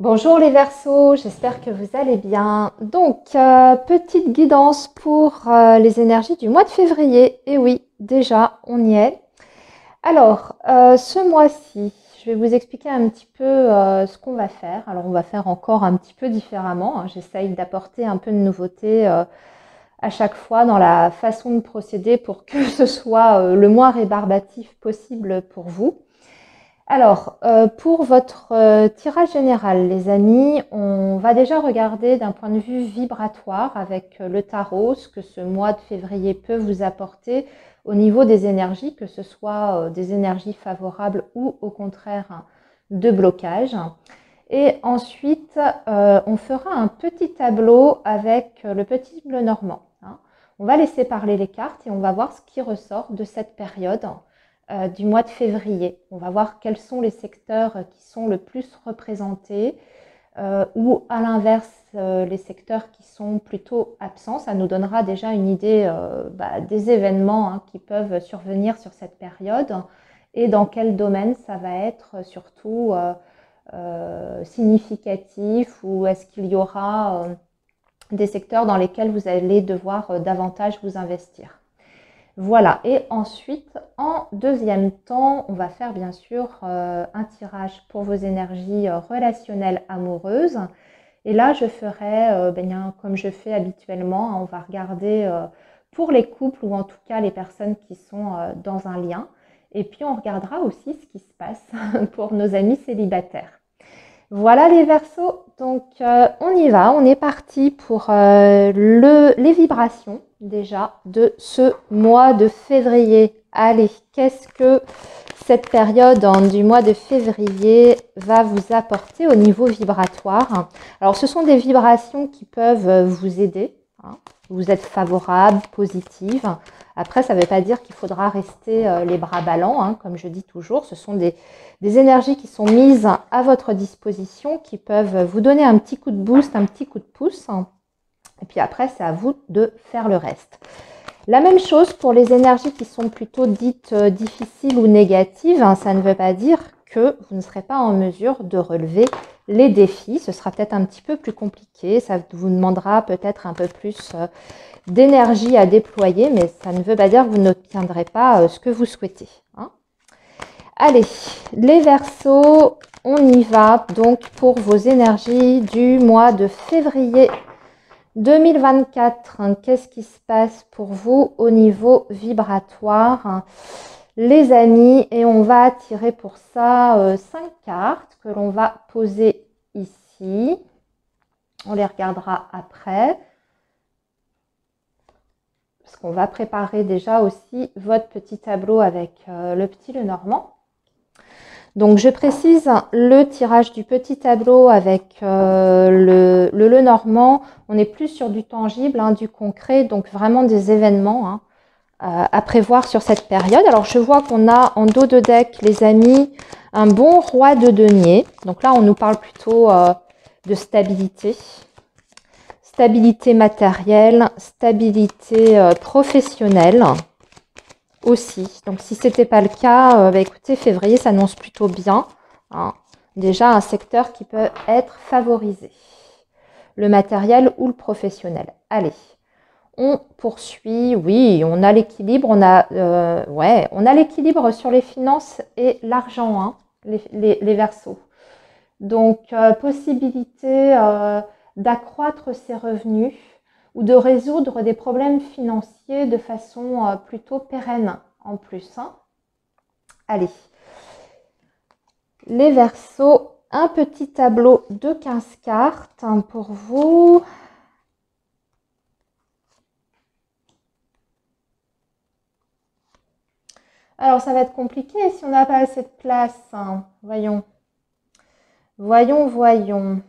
Bonjour les Verseaux, j'espère que vous allez bien. Donc, petite guidance pour les énergies du mois de février. Et oui, déjà, on y est. Alors, ce mois-ci, je vais vous expliquer un petit peu ce qu'on va faire. Alors, on va faire encore un petit peu différemment, hein. J'essaye d'apporter un peu de nouveauté à chaque fois dans la façon de procéder pour que ce soit le moins rébarbatif possible pour vous. Alors, pour votre tirage général, les amis, on va déjà regarder d'un point de vue vibratoire avec le tarot ce que ce mois de février peut vous apporter au niveau des énergies, que ce soit des énergies favorables ou au contraire de blocage. Et ensuite, on fera un petit tableau avec le petit bleu normand, hein. On va laisser parler les cartes et on va voir ce qui ressort de cette période du mois de février. On va voir quels sont les secteurs qui sont le plus représentés ou à l'inverse les secteurs qui sont plutôt absents. Ça nous donnera déjà une idée des événements qui peuvent survenir sur cette période et dans quel domaine ça va être surtout significatif, ou est-ce qu'il y aura des secteurs dans lesquels vous allez devoir davantage vous investir. Voilà, et ensuite, en deuxième temps, on va faire bien sûr un tirage pour vos énergies relationnelles amoureuses. Et là, je ferai, comme je fais habituellement, on va regarder pour les couples ou en tout cas les personnes qui sont dans un lien. Et puis, on regardera aussi ce qui se passe pour nos amis célibataires. Voilà les Verseaux, donc on y va, on est parti pour les vibrations déjà de ce mois de février. Allez, qu'est-ce que cette période du mois de février va vous apporter au niveau vibratoire? Alors ce sont des vibrations qui peuvent vous aider, hein. Vous êtes favorable, positive. Après, ça ne veut pas dire qu'il faudra rester les bras ballants, hein, comme je dis toujours. Ce sont des énergies qui sont mises à votre disposition, qui peuvent vous donner un petit coup de boost, un petit coup de pouce. Et puis après, c'est à vous de faire le reste. La même chose pour les énergies qui sont plutôt dites difficiles ou négatives. Ça ne veut pas dire que vous ne serez pas en mesure de relever les défis. Ce sera peut-être un petit peu plus compliqué. Ça vous demandera peut-être un peu plus d'énergie à déployer, mais ça ne veut pas dire que vous n'obtiendrez pas ce que vous souhaitez, hein. Allez, les Verseaux, on y va donc pour vos énergies du mois de février 2024. Qu'est-ce qui se passe pour vous au niveau vibratoire, les amis? Et on va tirer pour ça 5 cartes que l'on va poser ici. On les regardera après, parce qu'on va préparer déjà aussi votre petit tableau avec le petit Lenormand. Donc je précise le tirage du petit tableau avec le Lenormand. On est plus sur du tangible, hein, du concret, donc vraiment des événements à prévoir sur cette période. Alors je vois qu'on a en dos de deck, les amis, un bon roi de denier. Donc là, on nous parle plutôt de stabilité. Stabilité matérielle, stabilité professionnelle aussi. Donc si ce n'était pas le cas, écoutez, février s'annonce plutôt bien, hein. Déjà un secteur qui peut être favorisé, le matériel ou le professionnel. Allez, on poursuit. Oui, on a l'équilibre, on a l'équilibre sur les finances et l'argent, hein, les Verseaux. Donc possibilité d'accroître ses revenus ou de résoudre des problèmes financiers de façon plutôt pérenne en plus, hein. Allez, les Verseaux, un petit tableau de 15 cartes pour vous. Alors, ça va être compliqué si on n'a pas assez de place, hein. Voyons. Voyons.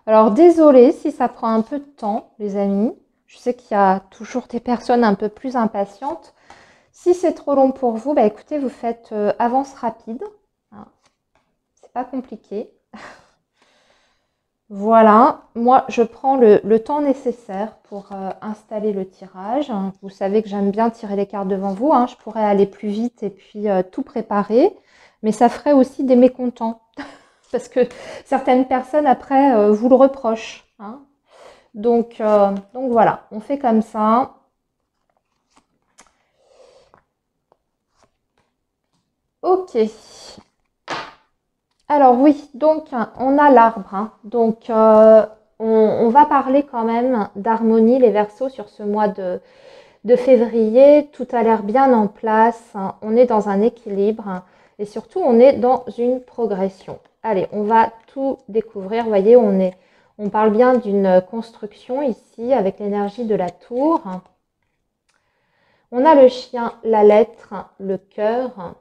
Alors, désolé si ça prend un peu de temps, les amis. Je sais qu'il y a toujours des personnes un peu plus impatientes. Si c'est trop long pour vous, écoutez, vous faites avance rapide, hein. C'est pas compliqué. Voilà, moi je prends le temps nécessaire pour installer le tirage. Vous savez que j'aime bien tirer les cartes devant vous, hein. Je pourrais aller plus vite et puis tout préparer, mais ça ferait aussi des mécontents. parce que certaines personnes après vous le reprochent. Hein. Donc voilà, on fait comme ça. Ok. Alors oui, donc on a l'arbre. Hein. Donc on va parler quand même d'harmonie, les Verseaux, sur ce mois de février. Tout a l'air bien en place. Hein. On est dans un équilibre et surtout on est dans une progression. Allez, on va tout découvrir. Vous voyez, on parle bien d'une construction ici avec l'énergie de la tour. On a le chien, la lettre, le cœur,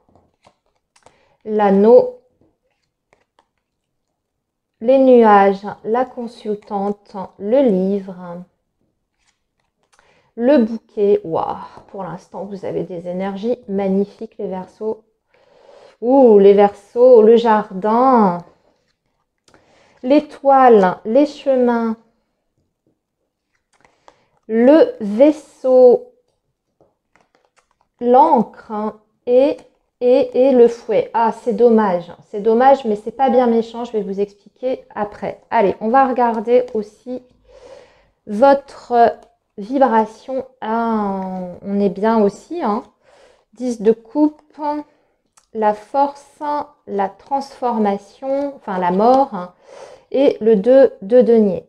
l'anneau, les nuages, la consultante, le livre, le bouquet. Waouh, pour l'instant, vous avez des énergies magnifiques, les Verseaux. Ouh, les Verseaux, le jardin, l'étoile, les chemins, le vaisseau, l'encre et le fouet. Ah, c'est dommage, mais c'est pas bien méchant, je vais vous expliquer après. Allez, on va regarder aussi votre vibration. Ah, on est bien aussi, hein. 10 de coupe, la force, la transformation, enfin la mort, hein, et le 2 de denier.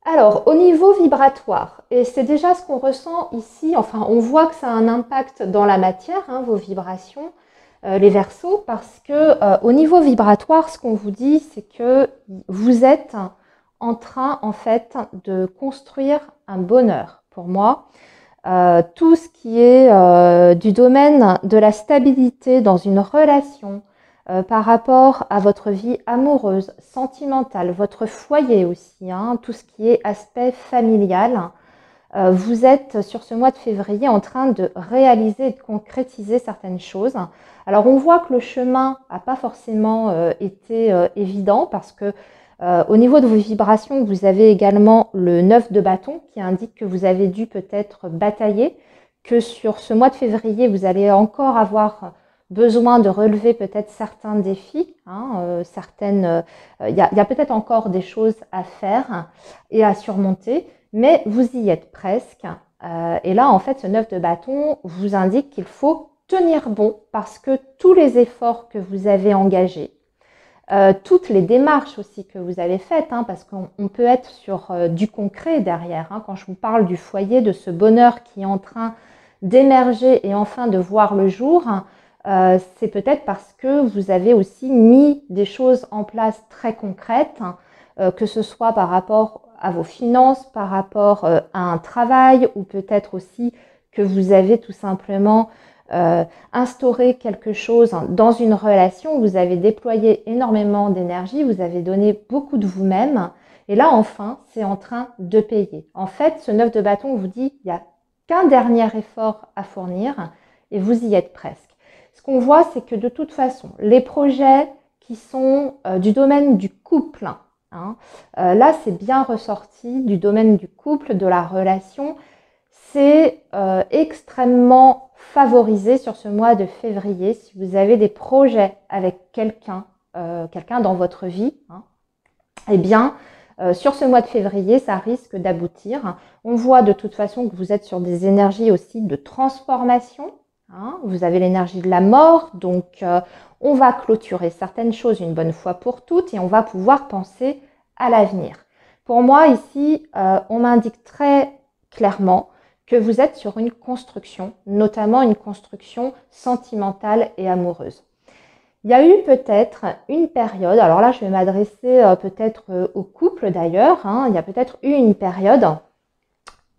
Alors, au niveau vibratoire, et c'est déjà ce qu'on ressent ici, enfin on voit que ça a un impact dans la matière, hein, vos vibrations, les Verseaux, parce que au niveau vibratoire, ce qu'on vous dit, c'est que vous êtes en train en fait de construire un bonheur. Pour moi, tout ce qui est du domaine de la stabilité dans une relation, par rapport à votre vie amoureuse, sentimentale, votre foyer aussi, hein, tout ce qui est aspect familial, vous êtes sur ce mois de février en train de réaliser et de concrétiser certaines choses. Alors on voit que le chemin n'a pas forcément été évident parce que au niveau de vos vibrations, vous avez également le 9 de bâton qui indique que vous avez dû peut-être batailler, que sur ce mois de février, vous allez encore avoir besoin de relever peut-être certains défis, hein, il y a peut-être encore des choses à faire et à surmonter, mais vous y êtes presque. Et là, en fait, ce 9 de bâton vous indique qu'il faut tenir bon parce que tous les efforts que vous avez engagés, toutes les démarches aussi que vous avez faites, hein, parce qu'on peut être sur du concret derrière. Hein, quand je vous parle du foyer, de ce bonheur qui est en train d'émerger et enfin de voir le jour, c'est peut-être parce que vous avez aussi mis des choses en place très concrètes, que ce soit par rapport à vos finances, par rapport à un travail, ou peut-être aussi que vous avez tout simplement instauré quelque chose dans une relation, vous avez déployé énormément d'énergie, vous avez donné beaucoup de vous-même, et là enfin c'est en train de payer. En fait, ce 9 de bâton vous dit il n'y a qu'un dernier effort à fournir et vous y êtes presque. Ce qu'on voit, c'est que de toute façon, les projets qui sont du domaine du couple, hein, là c'est bien ressorti du domaine du couple, de la relation, c'est extrêmement favorisé sur ce mois de février. Si vous avez des projets avec quelqu'un dans votre vie, hein, eh bien, sur ce mois de février, ça risque d'aboutir. On voit de toute façon que vous êtes sur des énergies aussi de transformation. Hein. Vous avez l'énergie de la mort, donc on va clôturer certaines choses une bonne fois pour toutes et on va pouvoir penser à l'avenir. Pour moi, ici, on m'indique très clairement que vous êtes sur une construction, notamment une construction sentimentale et amoureuse. Il y a eu peut-être une période, alors là je vais m'adresser peut-être au couple d'ailleurs, hein, il y a peut-être eu une période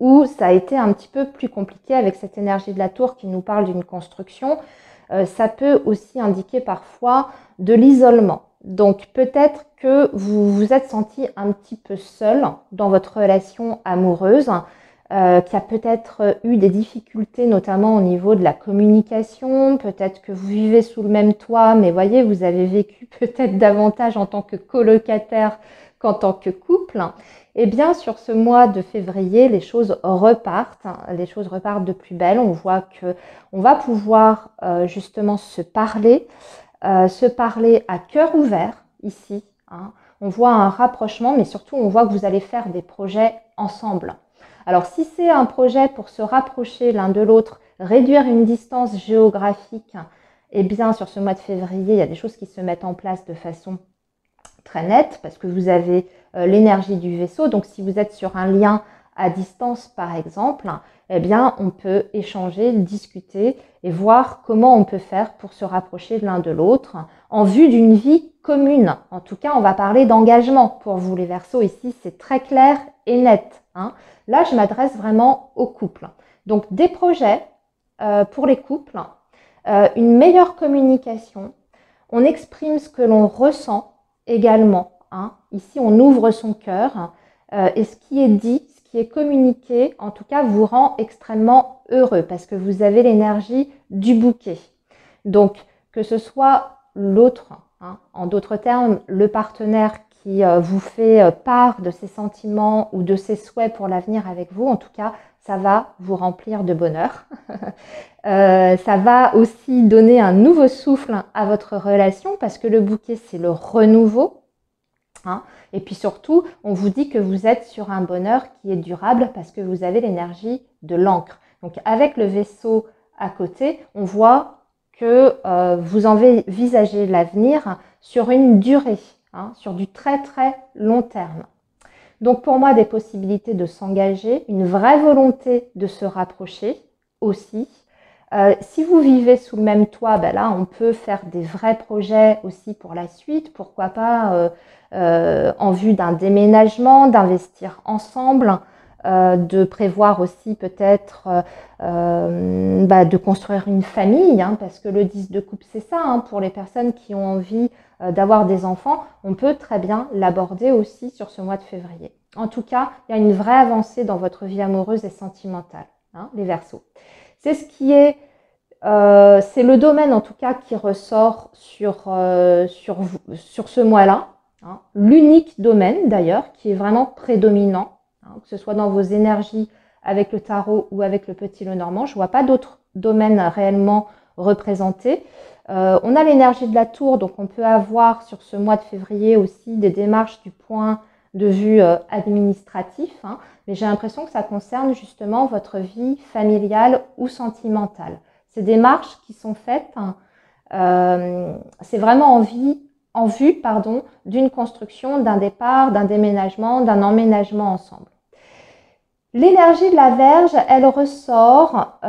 où ça a été un petit peu plus compliqué avec cette énergie de la tour qui nous parle d'une construction. Ça peut aussi indiquer parfois de l'isolement. Donc peut-être que vous vous êtes senti un petit peu seul dans votre relation amoureuse, qui a peut-être eu des difficultés, notamment au niveau de la communication. Peut-être que vous vivez sous le même toit, mais voyez, vous avez vécu peut-être davantage en tant que colocataire qu'en tant que couple. Eh bien, sur ce mois de février, les choses repartent de plus belle. On voit que on va pouvoir justement se parler. se parler à cœur ouvert ici. Hein. On voit un rapprochement, mais surtout on voit que vous allez faire des projets ensemble. Alors si c'est un projet pour se rapprocher l'un de l'autre, réduire une distance géographique, eh bien sur ce mois de février, il y a des choses qui se mettent en place de façon très nette parce que vous avez l'énergie du vaisseau. Donc si vous êtes sur un lien à distance par exemple, eh bien on peut échanger, discuter et voir comment on peut faire pour se rapprocher l'un de l'autre en vue d'une vie commune. En tout cas, on va parler d'engagement pour vous les Verseaux. Ici, c'est très clair et net. Hein. Là, je m'adresse vraiment aux couples. Donc des projets pour les couples, une meilleure communication, on exprime ce que l'on ressent également. Hein. Ici, on ouvre son cœur et ce qui est dit, ce qui est communiqué, en tout cas, vous rend extrêmement heureux parce que vous avez l'énergie du bouquet. Donc, que ce soit l'autre, hein, en d'autres termes, le partenaire qui vous fait part de ses sentiments ou de ses souhaits pour l'avenir avec vous, en tout cas, ça va vous remplir de bonheur. Ça va aussi donner un nouveau souffle à votre relation parce que le bouquet, c'est le renouveau. Hein. Et puis surtout, on vous dit que vous êtes sur un bonheur qui est durable parce que vous avez l'énergie de l'encre. Donc avec le vaisseau à côté, on voit que vous envisagez l'avenir sur une durée, hein, sur du très très long terme. Donc pour moi, des possibilités de s'engager, une vraie volonté de se rapprocher aussi. Si vous vivez sous le même toit, ben là, on peut faire des vrais projets aussi pour la suite. Pourquoi pas en vue d'un déménagement, d'investir ensemble, de prévoir aussi peut-être de construire une famille, hein, parce que le 10 de coupe, c'est ça, hein, pour les personnes qui ont envie d'avoir des enfants, on peut très bien l'aborder aussi sur ce mois de février. En tout cas, il y a une vraie avancée dans votre vie amoureuse et sentimentale, hein, les Verseaux. C'est ce qui est, c'est le domaine en tout cas qui ressort sur ce mois-là, hein, l'unique domaine d'ailleurs qui est vraiment prédominant, hein, que ce soit dans vos énergies avec le tarot ou avec le petit Lenormand. Je ne vois pas d'autres domaines réellement représentés. On a l'énergie de la tour, donc on peut avoir sur ce mois de février aussi des démarches du point de vue administratif, hein, mais j'ai l'impression que ça concerne justement votre vie familiale ou sentimentale. Ces démarches qui sont faites, c'est vraiment en vue d'une construction, d'un départ, d'un déménagement, d'un emménagement ensemble. L'énergie de la Vierge, elle ressort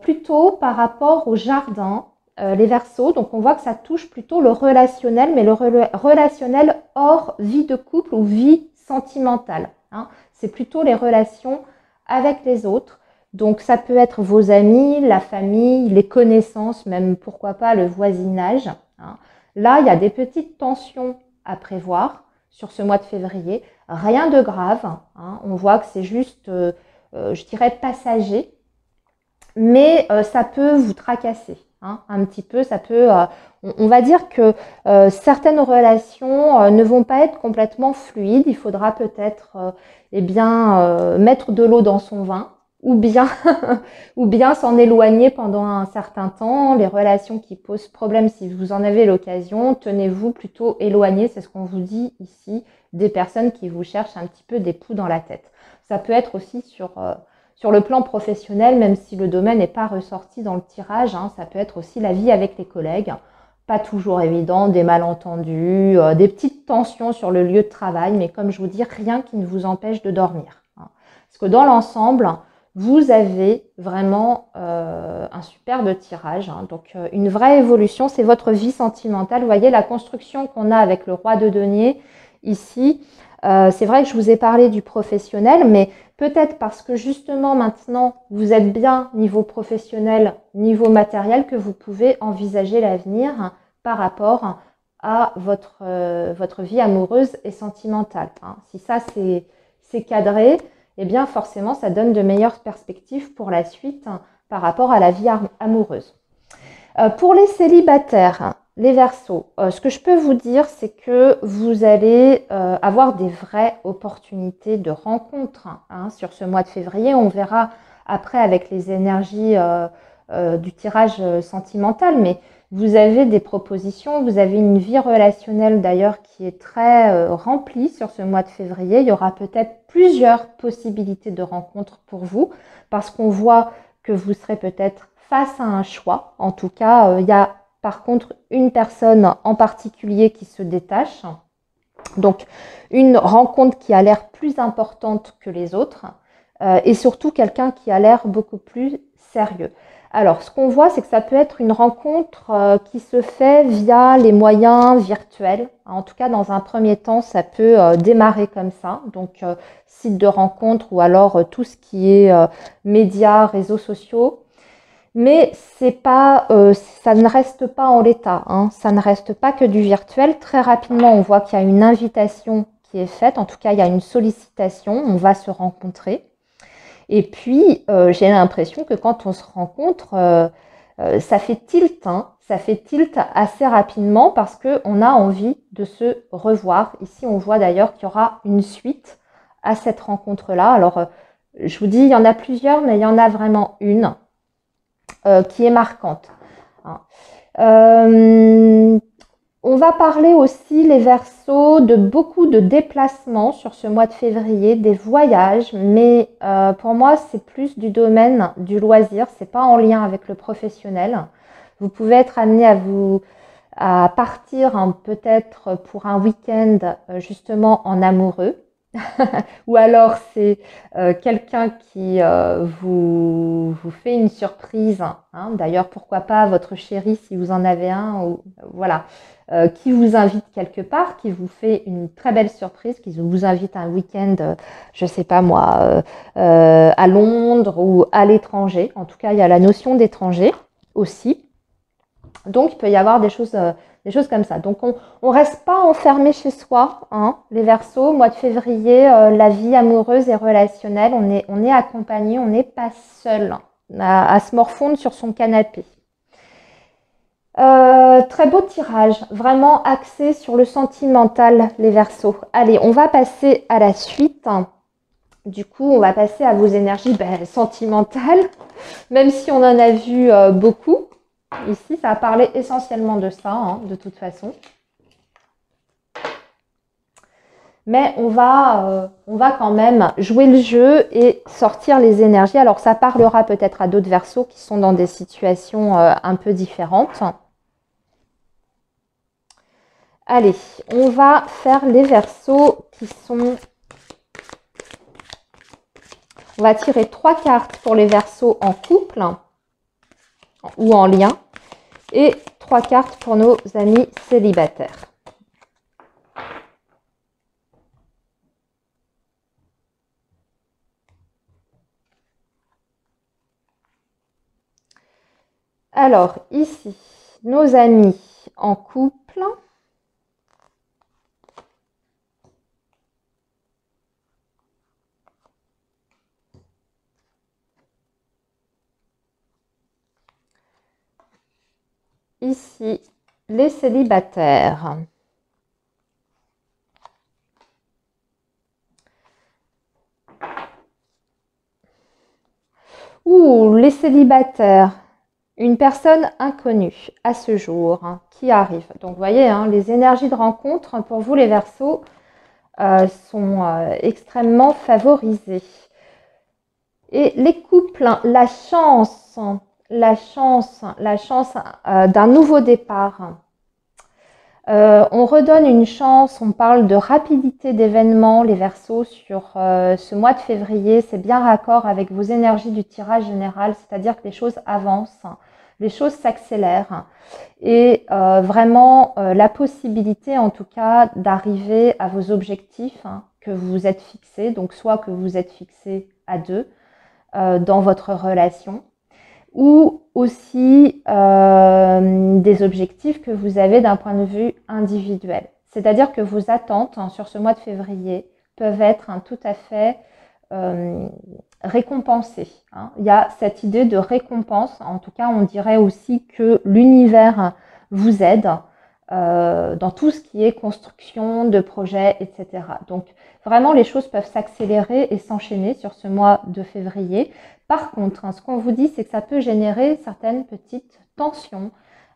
plutôt par rapport au jardin, les Verseaux. Donc on voit que ça touche plutôt le relationnel, mais le relationnel hors vie de couple ou vie sentimentale. Hein. C'est plutôt les relations avec les autres. Donc ça peut être vos amis, la famille, les connaissances, même pourquoi pas le voisinage. Hein. Là, il y a des petites tensions à prévoir sur ce mois de février. Rien de grave, hein. On voit que c'est juste, je dirais, passager, mais ça peut vous tracasser, hein, un petit peu. Ça peut, on va dire que certaines relations ne vont pas être complètement fluides. Il faudra peut-être mettre de l'eau dans son vin, ou bien s'en éloigner pendant un certain temps. Les relations qui posent problème, si vous en avez l'occasion, tenez-vous plutôt éloigné. C'est ce qu'on vous dit ici, des personnes qui vous cherchent un petit peu des poux dans la tête. Ça peut être aussi sur le plan professionnel, même si le domaine n'est pas ressorti dans le tirage, hein, ça peut être aussi la vie avec les collègues. Pas toujours évident, des malentendus, des petites tensions sur le lieu de travail, mais comme je vous dis, rien qui ne vous empêche de dormir. Hein. Parce que dans l'ensemble, vous avez vraiment un superbe tirage, hein. Donc une vraie évolution, c'est votre vie sentimentale. Vous voyez la construction qu'on a avec le roi de denier ici. C'est vrai que je vous ai parlé du professionnel, mais peut-être parce que justement maintenant vous êtes bien niveau professionnel, niveau matériel, que vous pouvez envisager l'avenir par rapport à votre vie amoureuse et sentimentale. Hein. Si ça c'est cadré, eh bien forcément ça donne de meilleures perspectives pour la suite par rapport à la vie amoureuse. Pour les célibataires, les Verseaux, ce que je peux vous dire, c'est que vous allez avoir des vraies opportunités de rencontres, hein, sur ce mois de février. On verra après avec les énergies du tirage sentimental, mais Vous avez des propositions, vous avez une vie relationnelle d'ailleurs qui est très remplie sur ce mois de février. Il y aura peut-être plusieurs possibilités de rencontres pour vous parce qu'on voit que vous serez peut-être face à un choix. En tout cas, il y a par contre une personne en particulier qui se détache. Donc, une rencontre qui a l'air plus importante que les autres et surtout quelqu'un qui a l'air beaucoup plus sérieux. Alors, ce qu'on voit, c'est que ça peut être une rencontre qui se fait via les moyens virtuels. En tout cas, dans un premier temps, ça peut démarrer comme ça. Donc, site de rencontre ou alors tout ce qui est médias, réseaux sociaux. Mais c'est pas, ça ne reste pas en l'état, hein. Ça ne reste pas que du virtuel. Très rapidement, on voit qu'il y a une invitation qui est faite. En tout cas, il y a une sollicitation. On va se rencontrer. Et puis, j'ai l'impression que quand on se rencontre, ça fait tilt, hein. Ça fait tilt assez rapidement parce qu'on a envie de se revoir. Ici, on voit d'ailleurs qu'il y aura une suite à cette rencontre-là. Alors, je vous dis, il y en a plusieurs, mais il y en a vraiment une qui est marquante. On va parler aussi, les Verseaux, de beaucoup de déplacements sur ce mois de février, des voyages, mais pour moi, c'est plus du domaine du loisir, c'est pas en lien avec le professionnel. Vous pouvez être amené à partir peut-être pour un week-end justement en amoureux. Ou alors c'est quelqu'un qui vous fait une surprise, hein. D'ailleurs, pourquoi pas votre chéri si vous en avez un, ou voilà, qui vous invite quelque part, qui vous fait une très belle surprise, qui vous invite un week-end, je sais pas moi, à Londres ou à l'étranger. En tout cas, il y a la notion d'étranger aussi. Donc, il peut y avoir des choses comme ça. Donc, on ne reste pas enfermé chez soi, hein, les Verseaux. Mois de février, la vie amoureuse et relationnelle, on est accompagné, on n'est pas seul à se morfondre sur son canapé. Très beau tirage, vraiment axé sur le sentimental, les Verseaux. Allez, on va passer à la suite. Du coup, on va passer à vos énergies sentimentales, même si on en a vu beaucoup. Ici, ça a parlé essentiellement de ça, hein, de toute façon. Mais on va quand même jouer le jeu et sortir les énergies. Alors, ça parlera peut-être à d'autres Verseaux qui sont dans des situations un peu différentes. Allez, on va faire les Verseaux qui sont... On va tirer 3 cartes pour les Verseaux en couple ou en lien et 3 cartes pour nos amis célibataires. Alors, ici, nos amis en couple. Ici, les célibataires. Ouh, les célibataires. Une personne inconnue à ce jour qui arrive. Donc, vous voyez, hein, les énergies de rencontre pour vous, les Verseaux, sont extrêmement favorisées. Et les couples, la chance d'un nouveau départ. On redonne une chance, on parle de rapidité d'événements, les Verseaux, sur ce mois de février. C'est bien raccord avec vos énergies du tirage général, c'est-à-dire que les choses avancent, les choses s'accélèrent. Et vraiment, la possibilité, en tout cas, d'arriver à vos objectifs que vous vous êtes fixés. Donc, soit que vous êtes fixés à deux dans votre relation, ou aussi des objectifs que vous avez d'un point de vue individuel. C'est-à-dire que vos attentes sur ce mois de février peuvent être tout à fait récompensées. Il y a cette idée de récompense. En tout cas, on dirait aussi que l'univers vous aide dans tout ce qui est construction de projets, etc. Donc, vraiment, les choses peuvent s'accélérer et s'enchaîner sur ce mois de février. Par contre, ce qu'on vous dit, c'est que ça peut générer certaines petites tensions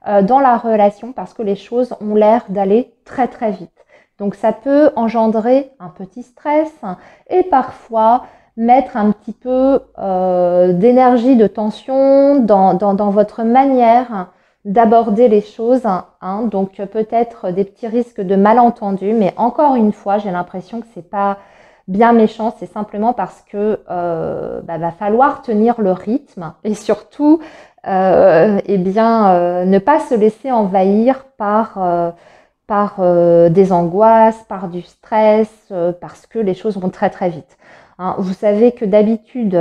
dans la relation parce que les choses ont l'air d'aller très très vite. Donc ça peut engendrer un petit stress et parfois mettre un petit peu d'énergie, de tension dans votre manière d'aborder les choses. Hein. Donc peut-être des petits risques de malentendus, mais encore une fois, j'ai l'impression que c'est pas bien méchant, c'est simplement parce que va falloir tenir le rythme et surtout ne pas se laisser envahir par des angoisses, par du stress, parce que les choses vont très très vite. Hein, vous savez que d'habitude,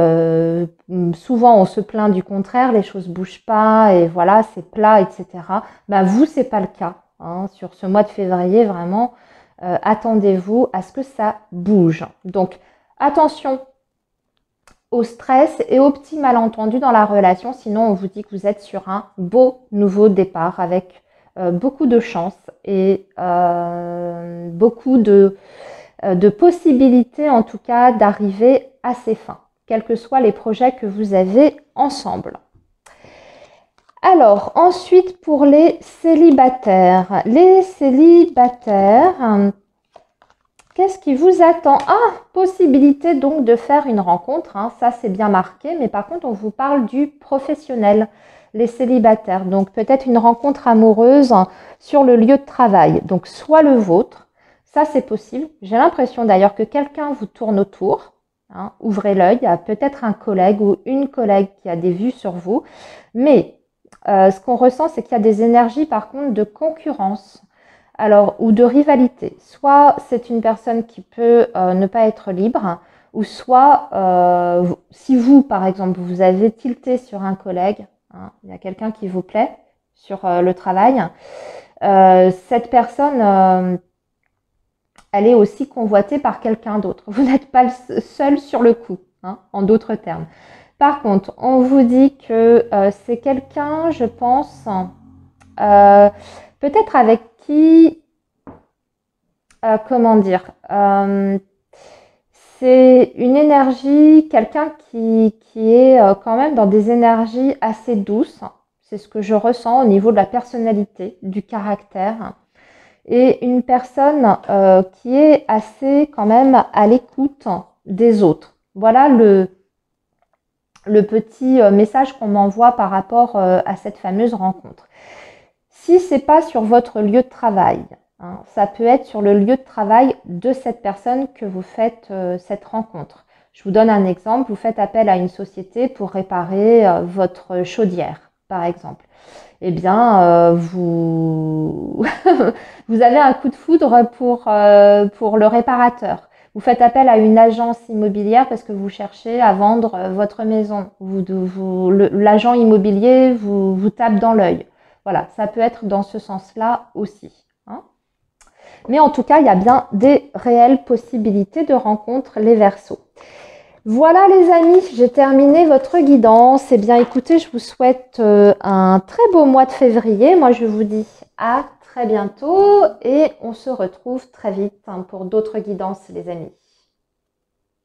souvent on se plaint du contraire, les choses bougent pas et voilà, c'est plat, etc. Bah, vous, c'est pas le cas. Hein, sur ce mois de février, vraiment, attendez-vous à ce que ça bouge. Donc, attention au stress et aux petits malentendus dans la relation, sinon on vous dit que vous êtes sur un beau nouveau départ avec beaucoup de chance et beaucoup de possibilités en tout cas d'arriver à ses fins, quels que soient les projets que vous avez ensemble. Alors, ensuite pour les célibataires. Les célibataires, qu'est-ce qui vous attend? Ah, possibilité donc de faire une rencontre, hein, ça c'est bien marqué, mais par contre on vous parle du professionnel, les célibataires. Donc peut-être une rencontre amoureuse sur le lieu de travail, donc soit le vôtre, ça c'est possible. J'ai l'impression d'ailleurs que quelqu'un vous tourne autour, hein, ouvrez l'œil, il y a peut-être un collègue ou une collègue qui a des vues sur vous, mais ce qu'on ressent c'est qu'il y a des énergies par contre de concurrence. Alors, ou de rivalité. Soit c'est une personne qui peut ne pas être libre, ou soit si vous, par exemple, vous avez tilté sur un collègue, hein, il y a quelqu'un qui vous plaît sur le travail, cette personne, elle est aussi convoitée par quelqu'un d'autre. Vous n'êtes pas seul sur le coup, hein, en d'autres termes. Par contre, on vous dit que c'est quelqu'un, je pense, peut-être avec qui, comment dire, c'est une énergie, quelqu'un qui est quand même dans des énergies assez douces. C'est ce que je ressens au niveau de la personnalité, du caractère. Et une personne qui est assez quand même à l'écoute des autres. Voilà le petit message qu'on m'envoie par rapport à cette fameuse rencontre. Si c'est pas sur votre lieu de travail, hein, ça peut être sur le lieu de travail de cette personne que vous faites cette rencontre. Je vous donne un exemple, vous faites appel à une société pour réparer votre chaudière, par exemple. Eh bien, vous avez un coup de foudre pour le réparateur. Vous faites appel à une agence immobilière parce que vous cherchez à vendre votre maison. L'agent immobilier vous tape dans l'œil. Voilà, ça peut être dans ce sens-là aussi. Hein. Mais en tout cas, il y a bien des réelles possibilités de rencontre, les Verseaux. Voilà les amis, j'ai terminé votre guidance. Eh bien écoutez, je vous souhaite un très beau mois de février. Moi je vous dis à très bientôt et on se retrouve très vite pour d'autres guidances les amis.